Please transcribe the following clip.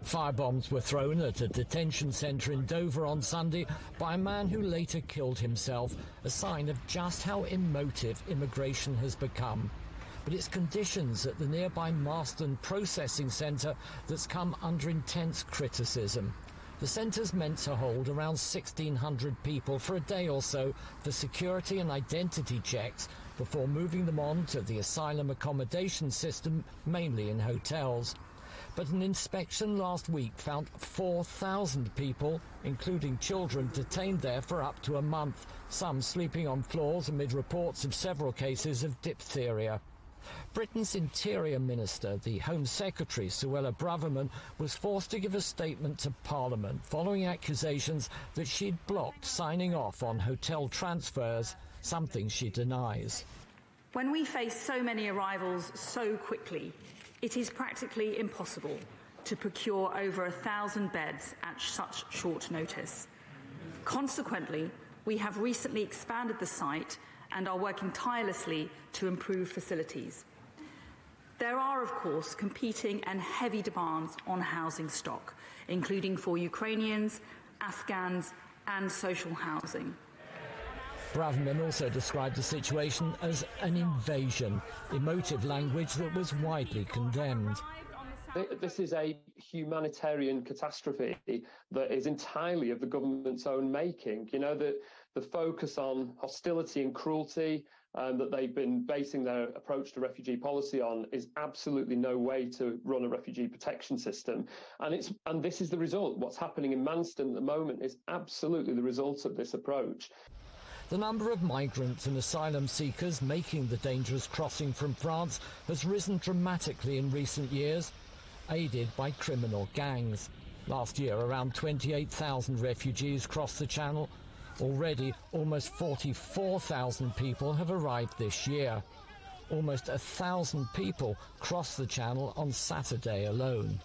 Firebombs were thrown at a detention centre in Dover on Sunday by a man who later killed himself, a sign of just how emotive immigration has become. But it's conditions at the nearby Marston processing centre that's come under intense criticism. The centre's meant to hold around 1,600 people for a day or so for security and identity checks before moving them on to the asylum accommodation system, mainly in hotels. But an inspection last week found 4,000 people, including children, detained there for up to a month, some sleeping on floors amid reports of several cases of diphtheria. Britain's Interior Minister, the Home Secretary, Suella Braverman, was forced to give a statement to Parliament following accusations that she'd blocked signing off on hotel transfers, something she denies. When we face so many arrivals so quickly, it is practically impossible to procure over 1,000 beds at such short notice. Consequently, we have recently expanded the site and are working tirelessly to improve facilities. There are, of course, competing and heavy demands on housing stock, including for Ukrainians, Afghans and social housing. Braverman also described the situation as an invasion, emotive language that was widely condemned. This is a humanitarian catastrophe that is entirely of the government's own making. You know, the focus on hostility and cruelty that they've been basing their approach to refugee policy on is absolutely no way to run a refugee protection system. And this is the result. What's happening in Manston at the moment is absolutely the result of this approach. The number of migrants and asylum seekers making the dangerous crossing from France has risen dramatically in recent years, aided by criminal gangs. Last year, around 28,000 refugees crossed the Channel. Already, almost 44,000 people have arrived this year. Almost 1,000 people crossed the Channel on Saturday alone.